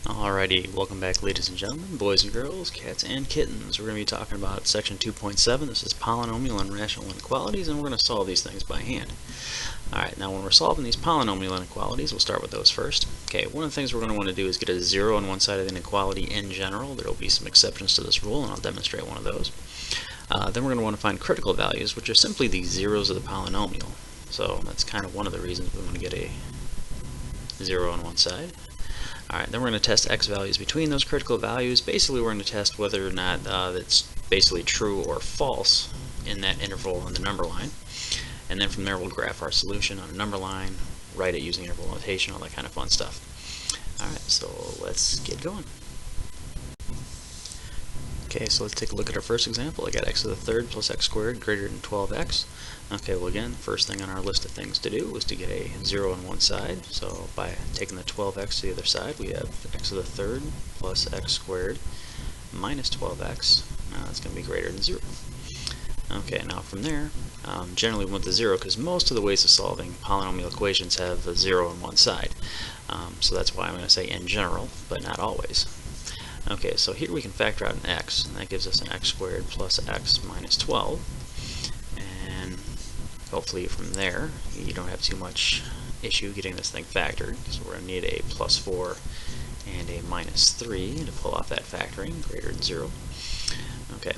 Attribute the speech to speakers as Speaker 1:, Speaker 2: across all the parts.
Speaker 1: Alrighty, welcome back ladies and gentlemen, boys and girls, cats and kittens. We're going to be talking about section 2.7. This is polynomial and rational inequalities, and we're going to solve these things by hand. Alright, now when we're solving these polynomial inequalities, we'll start with those first. Okay, one of the things we're going to want to do is get a 0 on one side of the inequality in general. There will be some exceptions to this rule, and I'll demonstrate one of those. Then we're going to want to find critical values, which are simply the zeros of the polynomial. So that's kind of one of the reasons we want to get a 0 on one side. Alright, then we're going to test x values between those critical values. Basically, we're going to test whether or not it's basically true or false in that interval on the number line. And then from there, we'll graph our solution on a number line, write it using interval notation, all that kind of fun stuff. Alright, so let's get going. Okay, so let's take a look at our first example. I got x to the third plus x squared greater than 12x. Okay, well again, first thing on our list of things to do was to get a 0 on one side. So by taking the 12x to the other side, we have x to the third plus x squared minus 12x. Now that's going to be greater than 0. Okay, now from there, generally we want the 0 because most of the ways of solving polynomial equations have a 0 on one side. So that's why I'm going to say in general, but not always. Okay, so here we can factor out an x, and that gives us an x squared plus x minus 12. And hopefully from there, you don't have too much issue getting this thing factored, so we're going to need a plus 4 and a minus 3 to pull off that factoring, greater than 0. Okay,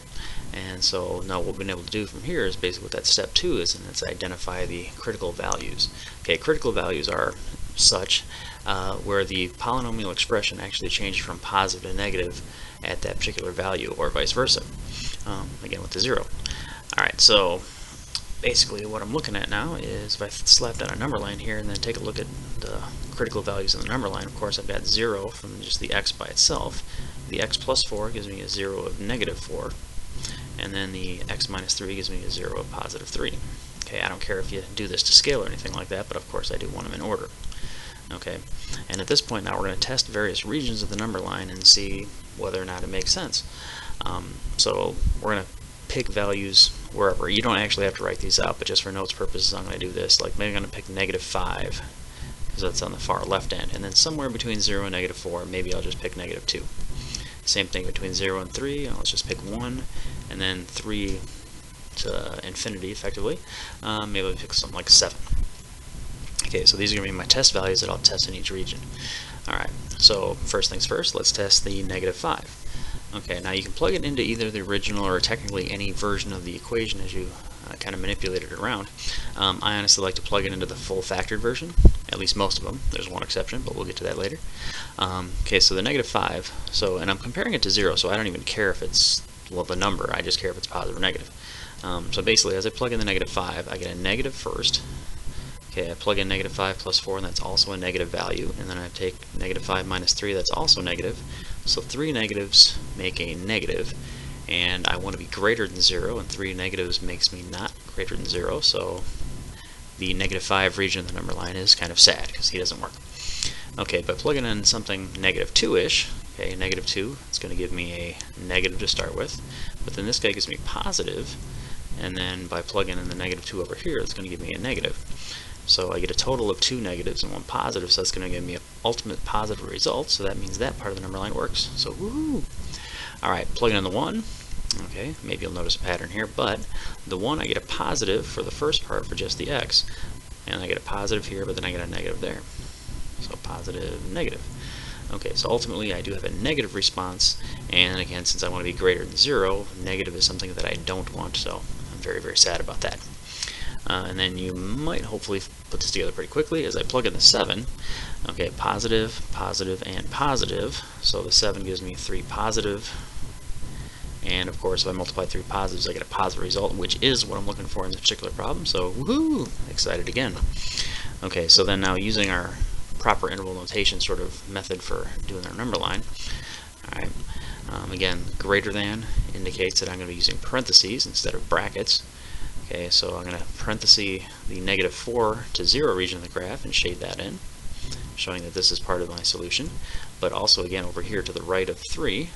Speaker 1: and so now what we've been able to do from here is basically what that step 2 is, and it's identify the critical values. Okay, critical values are such where the polynomial expression actually changes from positive to negative at that particular value, or vice versa, again with the 0. Alright, so basically what I'm looking at now is if I slap down a number line here and then take a look at the critical values in the number line, of course I've got 0 from just the x by itself. The x plus 4 gives me a 0 of negative 4, and then the x minus 3 gives me a 0 of positive 3. Okay, I don't care if you do this to scale or anything like that, but of course I do want them in order. Okay, and at this point now we're going to test various regions of the number line and see whether or not it makes sense. So we're going to pick values wherever. You don't actually have to write these out, but just for notes purposes I'm going to do this. Like maybe I'm going to pick negative 5, because that's on the far left end, and then somewhere between 0 and negative 4, maybe I'll just pick negative 2. Same thing between 0 and 3, let's just pick 1, and then 3 to infinity effectively. Maybe I'll pick something like 7. Okay, so these are going to be my test values that I'll test in each region. Alright, so first things first, let's test the negative 5. Okay, now you can plug it into either the original or technically any version of the equation as you kind of manipulate it around. I honestly like to plug it into the full factored version, at least most of them. There's one exception, but we'll get to that later. Okay, so the negative 5, and I'm comparing it to 0, so I don't even care if it's, well, the number, I just care if it's positive or negative. So basically, as I plug in the negative 5, I get a negative first. Okay, I plug in negative 5 plus 4, and that's also a negative value, and then I take negative 5 minus 3, that's also negative. So 3 negatives make a negative, and I want to be greater than 0, and 3 negatives makes me not greater than 0, so the negative 5 region of the number line is kind of sad, because he doesn't work. Okay, by plugging in something negative 2-ish, okay, negative 2, it's going to give me a negative to start with, but then this guy gives me positive, and then by plugging in the negative 2 over here, it's going to give me a negative. So I get a total of 2 negatives and 1 positive, so that's going to give me an ultimate positive result, so that means that part of the number line works. So woohoo! Alright, plugging in the 1, okay, maybe you'll notice a pattern here, but the 1 I get a positive for the first part for just the x, and I get a positive here, but then I get a negative there. So positive, negative. Okay, so ultimately I do have a negative response, and again, since I want to be greater than 0, negative is something that I don't want, so I'm very, very sad about that. And then you might hopefully put this together pretty quickly as I plug in the 7. Okay, positive, positive, and positive. So the 7 gives me 3 positive. And of course, if I multiply 3 positives, I get a positive result, which is what I'm looking for in this particular problem. So woohoo! Excited again. Okay, so then now using our proper interval notation sort of method for doing our number line. Alright, again, greater than indicates that I'm going to be using parentheses instead of brackets. Okay, so I'm going to parenthesis the negative 4 to 0 region of the graph and shade that in, showing that this is part of my solution. But also again over here to the right of 3,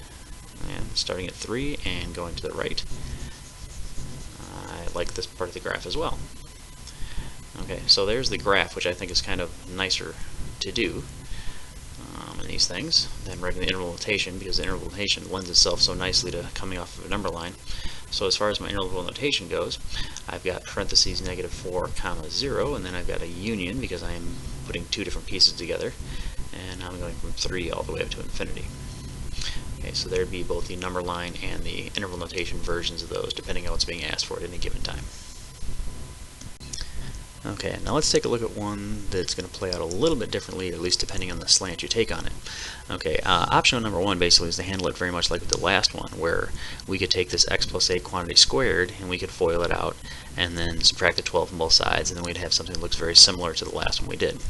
Speaker 1: and starting at 3 and going to the right. I like this part of the graph as well. Okay, so there's the graph, which I think is kind of nicer to do. And these things than writing the interval notation, because the interval notation lends itself so nicely to coming off of a number line. So as far as my interval notation goes, I've got parentheses -4, 0, and then I've got a union because I am putting two different pieces together, and I'm going from 3 all the way up to infinity. Okay, so there'd be both the number line and the interval notation versions of those, depending on what's being asked for at any given time. Okay, now let's take a look at one that's going to play out a little bit differently, at least depending on the slant you take on it. Okay, option number 1 basically is to handle it very much like with the last one, where we could take this x plus 8 quantity squared and we could FOIL it out and then subtract the 12 from both sides, and then we'd have something that looks very similar to the last one we did.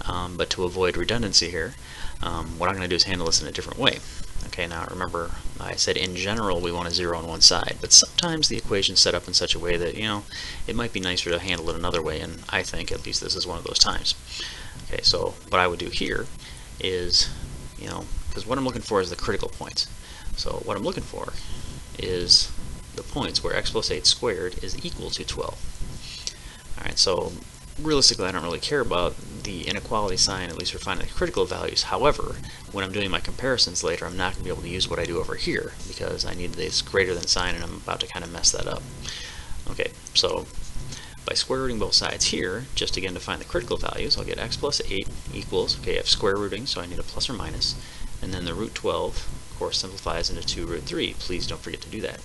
Speaker 1: But to avoid redundancy here, what I'm going to do is handle this in a different way. Okay, now remember I said in general we want a 0 on one side, but sometimes the equation's set up in such a way that, it might be nicer to handle it another way, and I think at least this is one of those times. Okay, so what I would do here is, because what I'm looking for is the critical points. So what I'm looking for is the points where x plus 8 squared is equal to 12. Alright, so realistically I don't really care about the inequality sign, at least for finding the critical values. However, when I'm doing my comparisons later, I'm not going to be able to use what I do over here because I need this greater than sign, and I'm about to kind of mess that up. Okay, so by square rooting both sides here, just again to find the critical values, I'll get x plus 8 equals, okay, I have square rooting, so I need a plus or minus, and then the root 12, of course, simplifies into 2 root 3. Please don't forget to do that.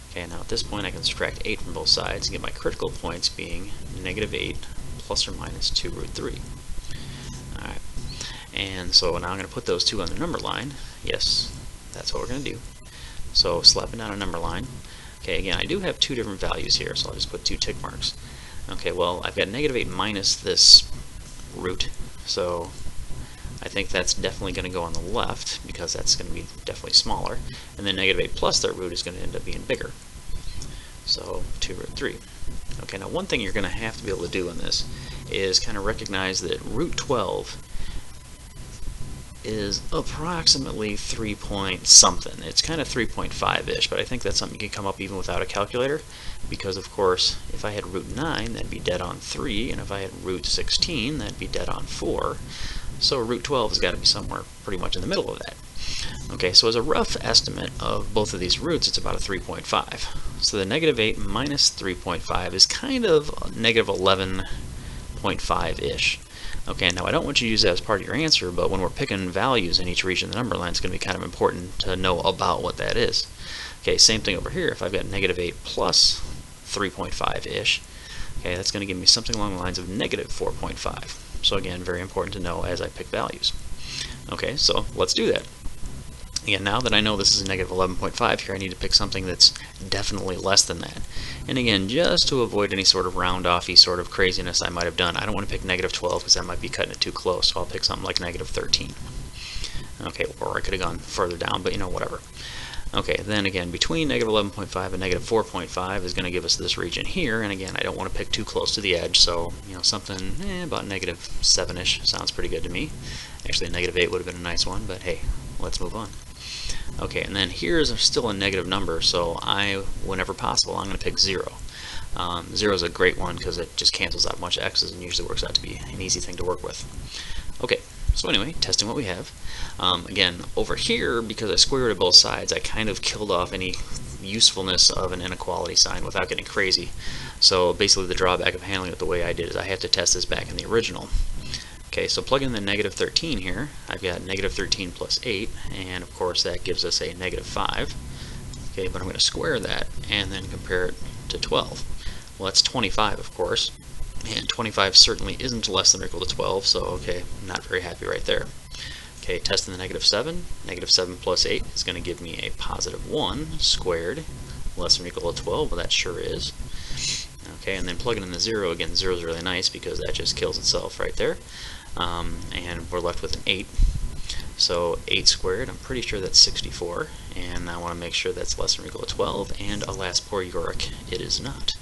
Speaker 1: Okay, now at this point I can subtract 8 from both sides and get my critical points being -8 plus or minus 2 root 3. Alright, and so now I'm going to put those two on the number line. Yes, that's what we're going to do. So slapping down a number line. Okay, again, I do have two different values here, so I'll just put 2 tick marks. Okay, well, I've got -8 minus this root, so I think that's definitely going to go on the left because that's going to be definitely smaller, and then -8 plus that root is going to end up being bigger. So 2 root 3. Okay, now one thing you're going to have to be able to do in this is kind of recognize that root 12 is approximately 3 point something. It's kind of 3.5-ish, but I think that's something you can come up even without a calculator, because of course if I had root 9 that'd be dead on 3, and if I had root 16 that'd be dead on 4. So root 12 has got to be somewhere pretty much in the middle of that. Okay, so as a rough estimate of both of these roots, it's about a 3.5. So the -8 minus 3.5 is kind of -11.5-ish. Okay, now I don't want you to use that as part of your answer, but when we're picking values in each region of the number line, it's going to be kind of important to know about what that is. Okay, same thing over here. If I've got -8 plus 3.5-ish, okay, that's going to give me something along the lines of -4.5. So again, very important to know as I pick values. Okay, so let's do that. Again, now that I know this is a -11.5 here, I need to pick something that's definitely less than that. And again, just to avoid any sort of round-offy sort of craziness I might have done, I don't want to pick -12 because that might be cutting it too close, so I'll pick something like -13. Okay, or I could have gone further down, but whatever. Okay, then again, between -11.5 and -4.5 is going to give us this region here, and again, I don't want to pick too close to the edge, so something about -7-ish sounds pretty good to me. Actually, a -8 would have been a nice one, but hey, let's move on. Okay, and then here's still a negative number, so whenever possible, I'm going to pick 0. 0 is a great one because it just cancels out a bunch of x's and usually works out to be an easy thing to work with. Okay, so anyway, testing what we have. Again, over here, because I square rooted both sides, I kind of killed off any usefulness of an inequality sign without getting crazy. So basically the drawback of handling it the way I did is I have to test this back in the original. Okay, so plug in the -13 here. I've got -13 plus 8, and of course that gives us a -5. Okay, but I'm going to square that and then compare it to 12. Well, that's 25, of course, and 25 certainly isn't less than or equal to 12, so okay, not very happy right there. Okay, testing the -7. -7 plus 8 is going to give me a +1 squared, less than or equal to 12. Well, that sure is. Okay, and then plugging in the 0 again. 0 is really nice because that just kills itself right there. And we're left with an 8. So 8 squared, I'm pretty sure that's 64, and I want to make sure that's less than or equal to 12, and alas, poor Yorick, it is not.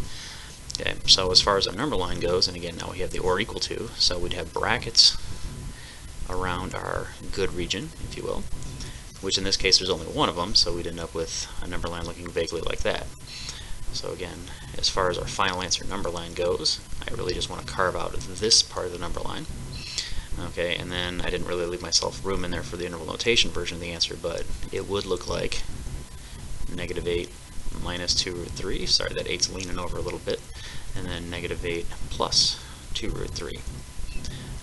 Speaker 1: Okay, so as far as our number line goes, and again, now we have the or equal to, so we'd have brackets around our good region, if you will, which in this case there's only one of them, so we'd end up with a number line looking vaguely like that. So again, as far as our final answer number line goes, I really just want to carve out this part of the number line. Okay, and then I didn't really leave myself room in there for the interval notation version of the answer, but it would look like -8 minus 2 root 3. Sorry, that 8's leaning over a little bit. And then -8 plus 2 root 3.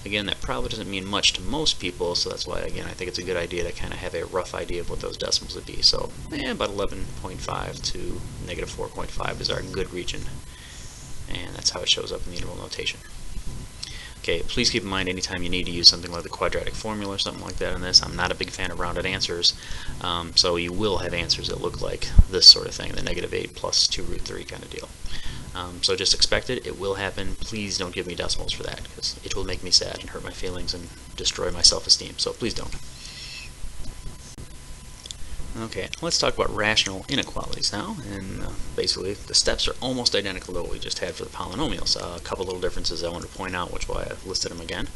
Speaker 1: Again, that probably doesn't mean much to most people, so that's why, again, I think it's a good idea to kind of have a rough idea of what those decimals would be. So, about 11.5 to -4.5 is our good region. And that's how it shows up in the interval notation. Okay, please keep in mind anytime you need to use something like the quadratic formula or something like that in this, I'm not a big fan of rounded answers, so you will have answers that look like this sort of thing, the -8 plus 2 root 3 kind of deal. So just expect it. It will happen. Please don't give me decimals for that, because it will make me sad and hurt my feelings and destroy my self-esteem, so please don't. Okay, let's talk about rational inequalities now, and basically the steps are almost identical to what we just had for the polynomials. A couple little differences I want to point out, which is why I've listed them again.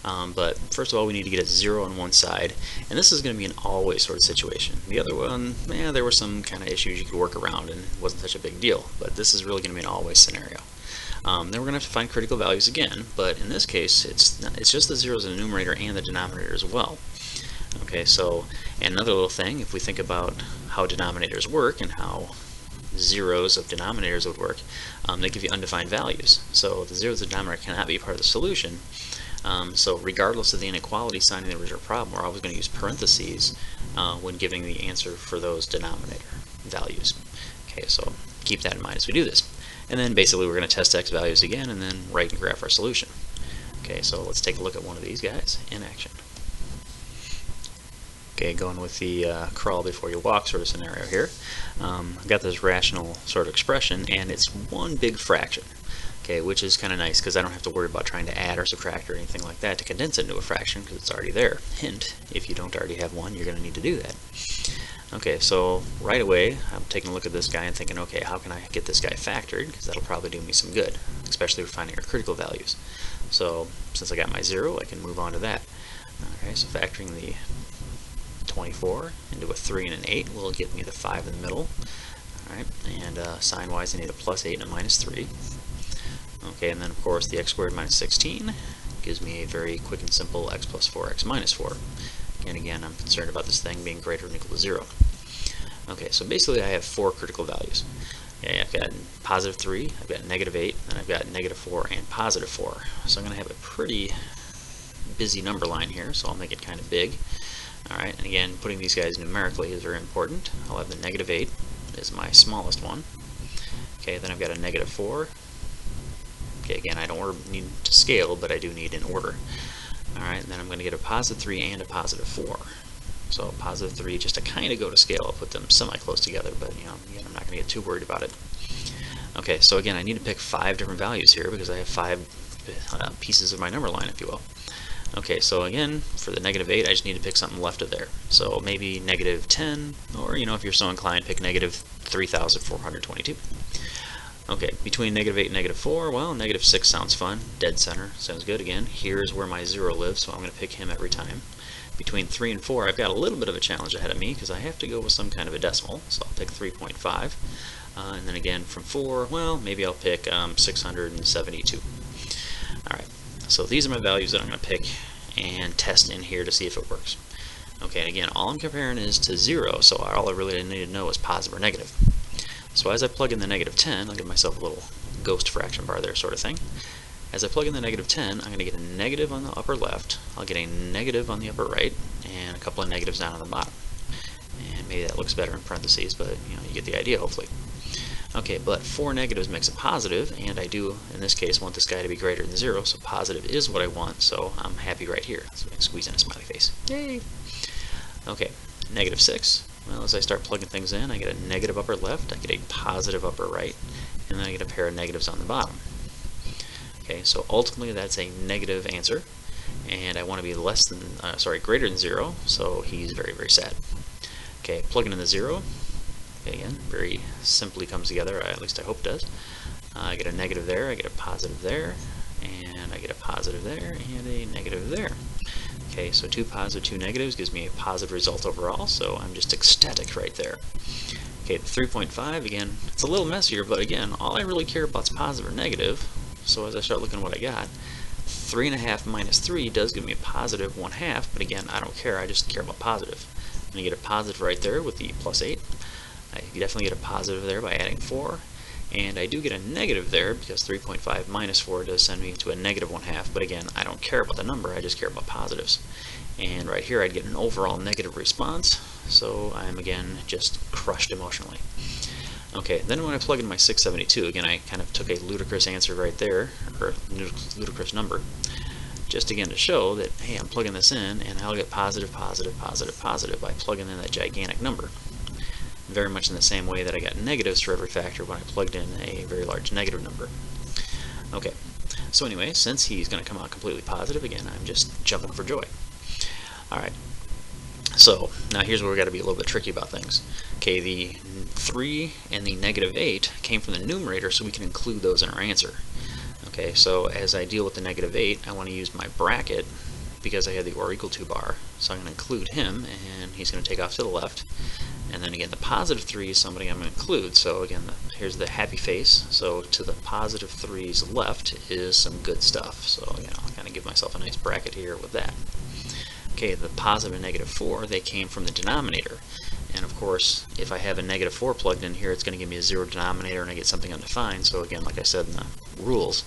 Speaker 1: But first of all, we need to get a 0 on one side, and this is going to be an always sort of situation. The other one, there were some kind of issues you could work around, and it wasn't such a big deal, but this is really going to be an always scenario. Then we're going to have to find critical values again, but in this case, it's just the zeros in the numerator and the denominator as well. Okay, so, and another little thing, if we think about how denominators work and how zeros of denominators would work, they give you undefined values. So the zeros of the denominator cannot be part of the solution. So regardless of the inequality sign in the original problem, we're always going to use parentheses when giving the answer for those denominator values. Okay, so keep that in mind as we do this. And then basically we're going to test x values again and then write and graph our solution. Okay, so let's take a look at one of these guys in action. Okay, going with the crawl before you walk sort of scenario here. I've got this rational sort of expression, and it's one big fraction, okay, which is kind of nice because I don't have to worry about trying to add or subtract or anything like that to condense it into a fraction because it's already there. Hint, if you don't already have one, you're going to need to do that. Okay, so right away, I'm taking a look at this guy and thinking, okay, how can I get this guy factored? Because that'll probably do me some good, especially for finding our critical values. So since I got my 0, I can move on to that. Okay, so factoring the 24 into a 3 and an 8 will give me the 5 in the middle. Alright, and sign-wise I need a +8 and a -3. Okay, and then of course the x squared minus 16 gives me a very quick and simple x plus 4x minus 4. And again, I'm concerned about this thing being greater than or equal to 0. Okay, so basically I have 4 critical values. Okay, I've got +3, I've got -8, and I've got -4 and +4. So I'm going to have a pretty busy number line here, so I'll make it kind of big. Alright, and again, putting these guys numerically is very important. I'll have the -8 is my smallest one. Okay, then I've got a -4. Okay, again, I don't need to scale, but I do need in order. Alright, and then I'm going to get a +3 and a +4. So +3 just to kind of go to scale. I'll put them semi-close together, but again, I'm not going to get too worried about it. Okay, so again, I need to pick 5 different values here because I have 5 pieces of my number line, if you will. Okay, so again, for the -8, I just need to pick something left of there. So maybe -10, or if you're so inclined, pick -3,422. Okay, between -8 and -4, well, -6 sounds fun. Dead center, sounds good. Again, here's where my 0 lives, so I'm going to pick him every time. Between 3 and 4, I've got a little bit of a challenge ahead of me because I have to go with some kind of a decimal, so I'll pick 3.5. And then again, from 4, well, maybe I'll pick 672. Alright. So these are my values that I'm going to pick and test in here to see if it works. Okay, and again, all I'm comparing is to 0, so all I really need to know is positive or negative. So as I plug in the -10, I'll give myself a little ghost fraction bar there sort of thing. As I plug in the -10, I'm going to get a negative on the upper left, I'll get a negative on the upper right, and a couple of negatives down on the bottom. And maybe that looks better in parentheses, but you get the idea hopefully. Okay, but 4 negatives makes a positive, and I do, in this case, want this guy to be greater than 0, so positive is what I want, so I'm happy right here. So I can squeeze in a smiley face. Yay! Okay, -6. Well, as I start plugging things in, I get a negative upper left, I get a positive upper right, and then I get a pair of negatives on the bottom. Okay, so ultimately that's a negative answer, and I want to be greater than 0, so he's very, very sad. Okay, plugging in the 0. Again, very simply comes together, at least I hope it does. I get a negative there, I get a positive there, and I get a positive there, and a negative there. Okay, so 2 positive, 2 negatives gives me a positive result overall, so I'm just ecstatic right there. Okay, the 3.5, again, it's a little messier, but again, all I really care about is positive or negative. So as I start looking at what I got, 3.5 minus 3 does give me a positive 1/2, but again, I don't care, I just care about positive. I'm going to get a positive right there with the plus 8. I definitely get a positive there by adding 4. And I do get a negative there because 3.5 minus 4 does send me to a negative 1/2, but again, I don't care about the number, I just care about positives. And right here I'd get an overall negative response, so I'm again just crushed emotionally. Okay, then when I plug in my 672, again I kind of took a ludicrous answer right there, or ludicrous number, just again to show that, hey, I'm plugging this in and I'll get positive, positive, positive, positive by plugging in that gigantic number. Very much in the same way that I got negatives for every factor when I plugged in a very large negative number. Okay, so anyway, since he's going to come out completely positive, again, I'm just jumping for joy. Alright, so now here's where we've got to be a little bit tricky about things. Okay, the 3 and the negative 8 came from the numerator, so we can include those in our answer. Okay, so as I deal with the negative 8, I want to use my bracket because I had the or equal to bar, so I'm going to include him, and he's going to take off to the left. And then again, the positive 3 is somebody I'm going to include. So again, here's the happy face. So to the positive 3's left is some good stuff. So again, I'll kind of give myself a nice bracket here with that. Okay, the positive and negative 4, they came from the denominator. And of course, if I have a negative 4 plugged in here, it's going to give me a 0 denominator and I get something undefined. So again, like I said in the rules,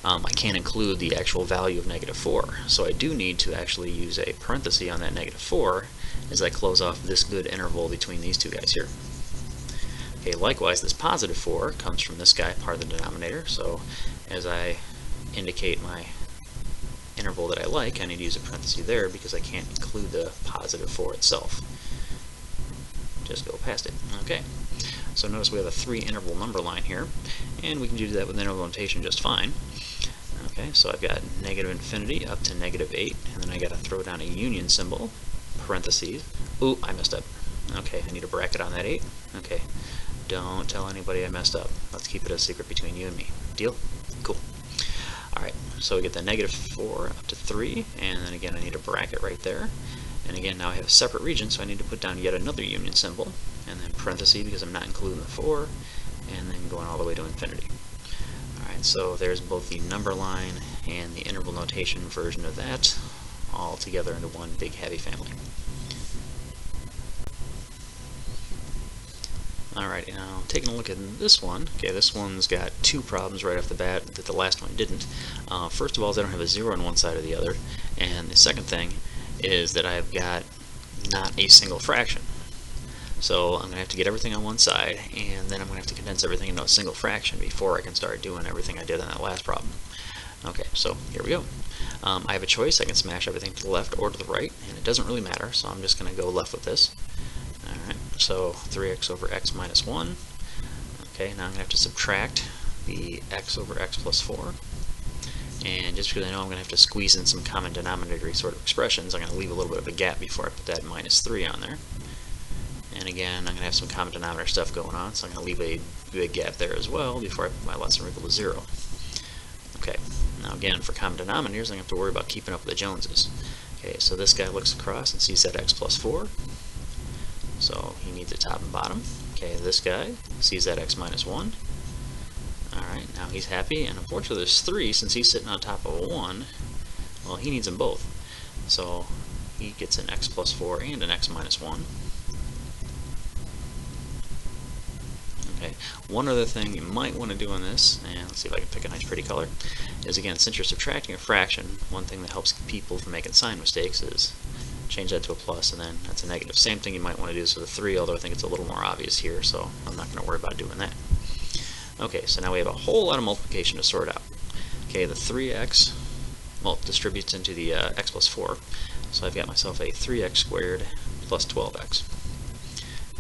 Speaker 1: I can't include the actual value of negative 4. So I do need to actually use a parenthesis on that negative 4 as I close off this good interval between these two guys here. Okay, likewise, this positive 4 comes from this guy, part of the denominator. So as I indicate my interval that I like, I need to use a parenthesis there because I can't include the positive 4 itself. Just go past it. Okay, so notice we have a 3 interval number line here, and we can do that with interval notation just fine. Okay, so I've got negative infinity up to negative 8, and then I got to throw down a union symbol, parentheses. Ooh, I messed up. Okay, I need a bracket on that 8. Okay, don't tell anybody I messed up. Let's keep it a secret between you and me. Deal? Cool. Alright, so we get the negative 4 up to 3, and then again I need a bracket right there. And again, now I have a separate region, so I need to put down yet another union symbol, and then parentheses because I'm not including the 4, and then going all the way to infinity. Alright, so there's both the number line and the interval notation version of that all together into one big happy family. Alright, now taking a look at this one. Okay, this one's got 2 problems right off the bat that the last one didn't. First of all, is I don't have a 0 on one side or the other, and the second thing is that I've got not a single fraction. So I'm going to have to get everything on one side, and then I'm going to have to condense everything into a single fraction before I can start doing everything I did on that last problem. Okay, so here we go. I have a choice. I can smash everything to the left or to the right, and it doesn't really matter, so I'm just going to go left with this. Alright, so 3x over x minus 1. Okay, now I'm going to have to subtract the x over x plus 4. And just because I know I'm going to have to squeeze in some common denominator sort of expressions, I'm going to leave a little bit of a gap before I put that minus 3 on there. And again, I'm going to have some common denominator stuff going on, so I'm going to leave a big gap there as well before I put my less than or equal to 0. Okay, now again, for common denominators, I'm going to have to worry about keeping up with the Joneses. Okay, so this guy looks across and sees that x plus 4, so he needs a top and bottom. Okay, this guy sees that x minus 1. Alright, now he's happy, and unfortunately there's 3, since he's sitting on top of a 1, well, he needs them both. So he gets an x plus 4 and an x minus 1. Okay, one other thing you might want to do on this, and let's see if I can pick a nice pretty color, is again, since you're subtracting a fraction, one thing that helps people from making sign mistakes is change that to a plus, and then that's a negative. Same thing you might want to do for the 3, although I think it's a little more obvious here, so I'm not going to worry about doing that. Okay, so now we have a whole lot of multiplication to sort out. Okay, the 3x distributes into the x plus 4, so I've got myself a 3x squared plus 12x.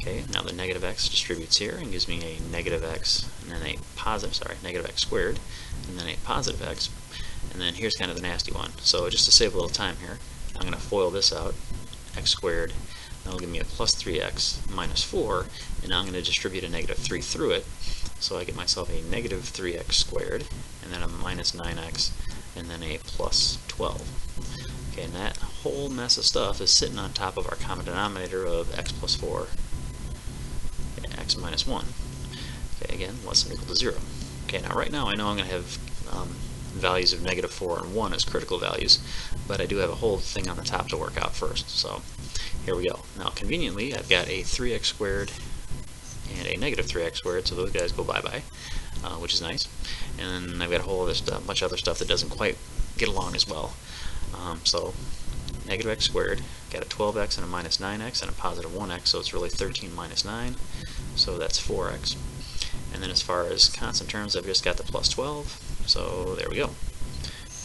Speaker 1: Okay, now the negative x distributes here and gives me a negative x, and then a positive, negative x squared, and then a positive x, and then here's kind of the nasty one. So just to save a little time here, I'm going to FOIL this out, x squared, that'll give me a plus 3x minus 4, and now I'm going to distribute a negative 3 through it, so I get myself a negative 3x squared, and then a minus 9x, and then a plus 12. Okay, and that whole mess of stuff is sitting on top of our common denominator of x plus 4, x minus 1. Okay, again, less than or equal to 0. Okay, now right now I know I'm going to have values of -4 and 1 as critical values, but I do have a whole thing on the top to work out first. So here we go. Now conveniently, I've got a 3x squared and a -3x squared, so those guys go bye-bye, which is nice. And then I've got a whole other stuff, bunch of other stuff that doesn't quite get along as well. So -x squared, got a 12x and a -9x and a positive 1x, so it's really 13 minus 9, so that's 4x. And then as far as constant terms, I've just got the plus 12, so there we go.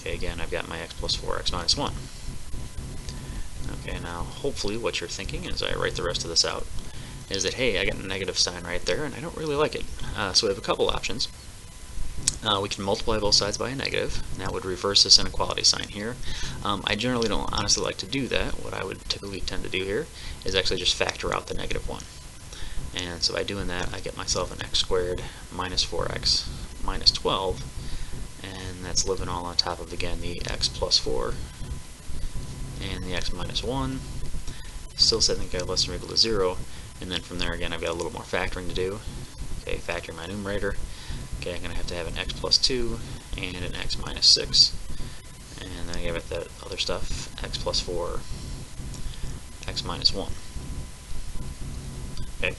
Speaker 1: Okay, again, I've got my x plus 4x minus 1. Okay, now hopefully what you're thinking as I write the rest of this out is that, hey, I got a negative sign right there and I don't really like it. So we have a couple options. We can multiply both sides by a negative, and that would reverse this inequality sign here. I generally don't honestly like to do that. What I would typically tend to do here is actually just factor out the -1. And so by doing that, I get myself an x squared minus 4x minus 12, and that's living all on top of, again, the x plus 4 and the x minus 1, still setting the guy less than or equal to 0, and then from there, again, I've got a little more factoring to do. Okay, factor my numerator. Okay, I'm going to have an x plus 2 and an x minus 6, and then I give it that other stuff, x plus 4, x minus 1. Okay,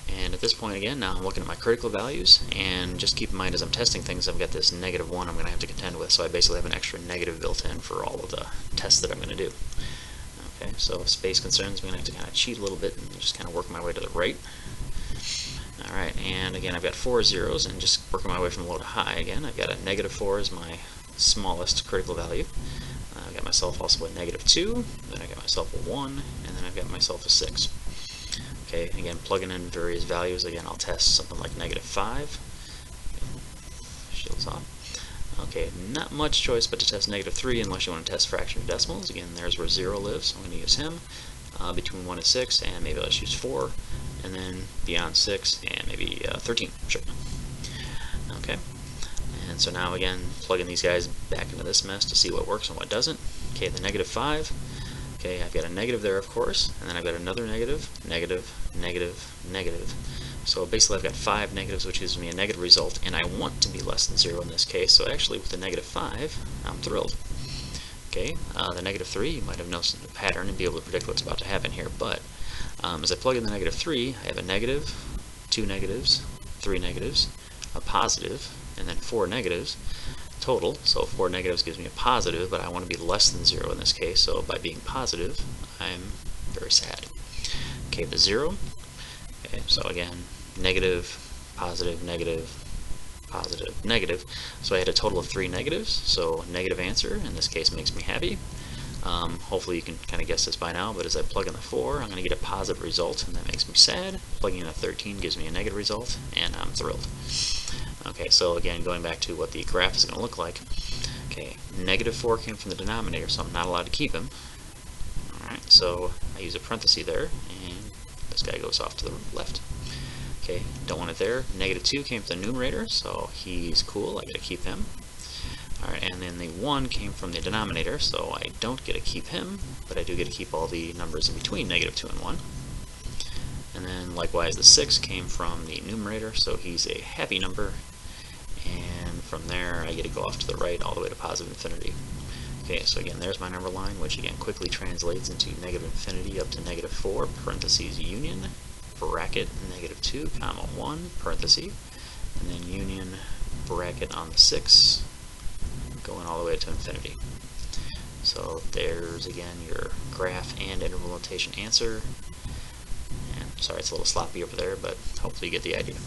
Speaker 1: and at this point again, now I'm looking at my critical values, and just keep in mind as I'm testing things, I've got this -1 I'm going to have to contend with, so I basically have an extra negative built in for all of the tests that I'm going to do. Okay, so space concerns, I'm going to have to kind of cheat a little bit and just kind of work my way to the right. Alright, and again I've got 4 zeros, and just working my way from low to high again, I've got a -4 as my smallest critical value. I've got myself also a -2, then I got myself a 1, and then I've got myself a 6. Okay, again, plugging in various values, again I'll test something like -5. Shields off. Okay, not much choice but to test -3 unless you want to test fraction of decimals. Again, there's where 0 lives, so I'm going to use him. Between 1 and 6, and maybe let's use 4, and then beyond 6, and maybe 13, sure. Okay, and so now again, plugging these guys back into this mess to see what works and what doesn't. Okay, the -5, okay, I've got a negative there, of course, and then I've got another negative, negative, negative, negative. So basically I've got 5 negatives, which gives me a negative result, and I want to be less than 0 in this case, so actually with the -5, I'm thrilled. Okay, the -3, you might have noticed the pattern and be able to predict what's about to happen here, but as I plug in the -3, I have a negative, 2 negatives, 3 negatives, a positive, and then 4 negatives total. So 4 negatives gives me a positive, but I want to be less than 0 in this case, so by being positive, I'm very sad. Okay, the 0, okay, so again, negative, positive, negative, positive, negative. So I had a total of 3 negatives, so negative answer in this case makes me happy. Hopefully you can kind of guess this by now, but as I plug in the 4, I'm going to get a positive result, and that makes me sad. Plugging in a 13 gives me a negative result, and I'm thrilled. Okay, so again, going back to what the graph is going to look like. Okay, -4 came from the denominator, so I'm not allowed to keep him. Alright, so I use a parenthesis there, and this guy goes off to the left. Okay, don't want it there. -2 came from the numerator, so he's cool, I get to keep him. Alright, and then the 1 came from the denominator, so I don't get to keep him, but I do get to keep all the numbers in between -2 and 1. And then likewise the 6 came from the numerator, so he's a happy number, and from there I get to go off to the right all the way to positive infinity. Okay, so again, there's my number line, which again quickly translates into negative infinity up to -4, parentheses, union, bracket, -2, comma, 1, parenthesis, and then union, bracket on the 6, going all the way to infinity. So there's again your graph and interval notation answer. And sorry it's a little sloppy over there, but hopefully you get the idea.